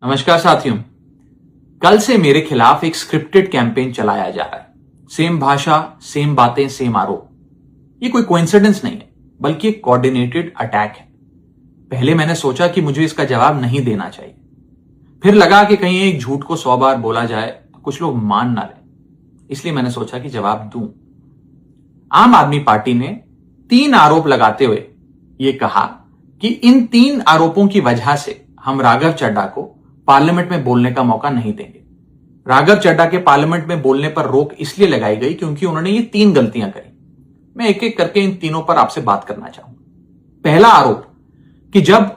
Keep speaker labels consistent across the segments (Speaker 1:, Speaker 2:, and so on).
Speaker 1: नमस्कार साथियों। कल से मेरे खिलाफ एक स्क्रिप्टेड कैंपेन चलाया जा रहा है। सेम भाषा, सेम बातें, सेम आरोप। ये कोई कोइंसिडेंस नहीं है, बल्कि एक कोऑर्डिनेटेड अटैक है। पहले मैंने सोचा कि मुझे इसका जवाब नहीं देना चाहिए। फिर लगा कि कहीं एक झूठ को 100 बार बोला जाए तो कुछ लोग मान ना लें, इसलिए मैंने सोचा कि जवाब दूं। आम आदमी पार्टी ने 3 आरोप लगाते हुए यह कहा कि इन 3 आरोपों की वजह से हम राघव चड्ढा को पार्लियामेंट में बोलने का मौका नहीं देंगे। राघव चड्ढा के पार्लियामेंट में बोलने पर रोक इसलिए लगाई गई क्योंकि उन्होंने ये 3 गलतियां करी। मैं एक एक करके इन तीनों पर आपसे बात करना चाहूंगा। पहला आरोप कि जब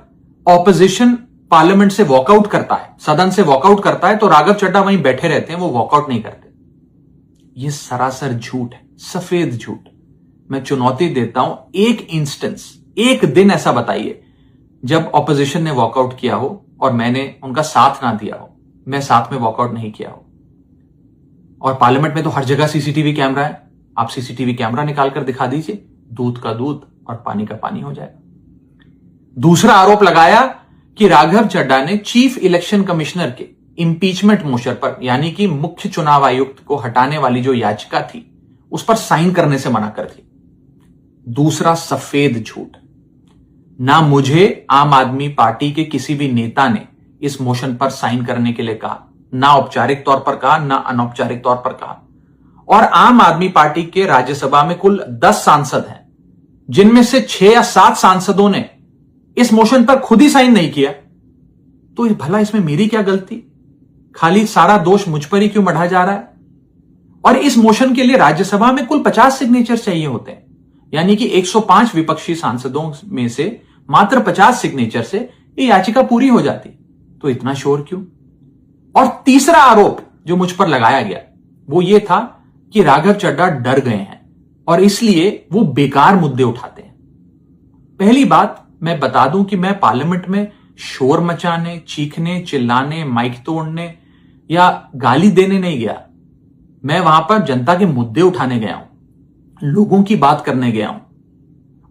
Speaker 1: ऑपोजिशन पार्लियामेंट से वॉकआउट करता है, सदन से वॉकआउट करता है, तो राघव चड्ढा वहीं बैठे रहते हैं, वो वॉकआउट नहीं करते। यह सरासर झूठ है, सफेद झूठ। मैं चुनौती देता हूं, एक इंस्टेंस, एक दिन ऐसा बताइए जब ऑपोजिशन ने वॉकआउट किया हो और मैंने उनका साथ ना दिया हो, मैं साथ में वॉकआउट नहीं किया हो। और पार्लियामेंट में तो हर जगह सीसीटीवी कैमरा है। आप सीसीटीवी कैमरा निकाल कर दिखा दीजिए, दूध का दूध और पानी का पानी हो जाएगा। दूसरा आरोप लगाया कि राघव चड्ढा ने चीफ इलेक्शन कमिश्नर के इंपीचमेंट मोशन पर, यानी कि मुख्य चुनाव आयुक्त को हटाने वाली जो याचिका थी, उस पर साइन करने से मना कर दी। दूसरा सफेद झूठ। ना मुझे आम आदमी पार्टी के किसी भी नेता ने इस मोशन पर साइन करने के लिए कहा, ना औपचारिक तौर पर कहा, ना अनौपचारिक तौर पर कहा। और आम आदमी पार्टी के राज्यसभा में कुल 10 सांसद हैं, जिनमें से 6 या 7 सांसदों ने इस मोशन पर खुद ही साइन नहीं किया। तो भला इसमें मेरी क्या गलती? खाली सारा दोष मुझ पर ही क्यों मढ़ा जा रहा है? और इस मोशन के लिए राज्यसभा में कुल 50 सिग्नेचर चाहिए होते हैं, यानी कि 105 विपक्षी सांसदों में से मात्र 50 सिग्नेचर से ये याचिका पूरी हो जाती। तो इतना शोर क्यों? और तीसरा आरोप जो मुझ पर लगाया गया वो ये था कि राघव चड्ढा डर गए हैं और इसलिए वो बेकार मुद्दे उठाते हैं। पहली बात मैं बता दूं कि मैं पार्लियामेंट में शोर मचाने, चीखने, चिल्लाने, माइक तोड़ने या गाली देने नहीं गया। मैं वहां पर जनता के मुद्दे उठाने गया हूं, लोगों की बात करने गया हूं।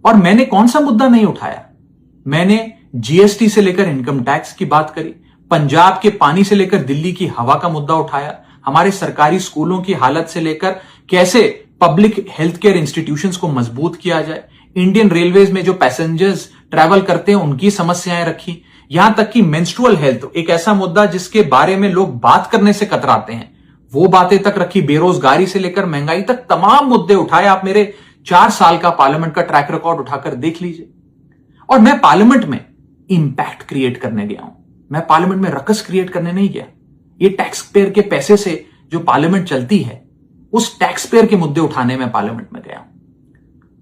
Speaker 1: और मैंने कौन सा मुद्दा नहीं उठाया? मैंने जीएसटी से लेकर इनकम टैक्स की बात करी, पंजाब के पानी से लेकर दिल्ली की हवा का मुद्दा उठाया, हमारे सरकारी स्कूलों की हालत से लेकर कैसे पब्लिक हेल्थ केयर इंस्टीट्यूशंस को मजबूत किया जाए, इंडियन रेलवेज में जो पैसेंजर्स ट्रैवल करते हैं उनकी समस्याएं रखी, यहां तक कि मेंस्ट्रुअल हेल्थ, एक ऐसा मुद्दा जिसके बारे में लोग बात करने से कतराते हैं, वो बातें तक रखी। बेरोजगारी से लेकर महंगाई तक तमाम मुद्दे उठाए। आप मेरे 4 साल का पार्लियामेंट का ट्रैक रिकॉर्ड उठाकर देख लीजिए। और मैं पार्लियामेंट में इंपैक्ट क्रिएट करने गया हूं, मैं पार्लियामेंट में रकस क्रिएट करने नहीं गया। ये टैक्स पेयर के पैसे से जो पार्लियामेंट चलती है, उस टैक्स पेयर के मुद्दे उठाने में पार्लियामेंट में गया हूं।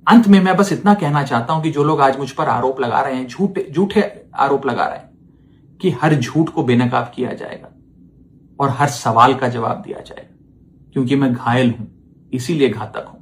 Speaker 1: अंत में मैं बस इतना कहना चाहता हूं कि जो लोग आज मुझ पर आरोप लगा रहे हैं, झूठे आरोप लगा रहे हैं, कि हर झूठ को बेनकाब किया जाएगा और हर सवाल का जवाब दिया जाएगा, क्योंकि मैं घायल हूं, इसीलिए घातक हूं।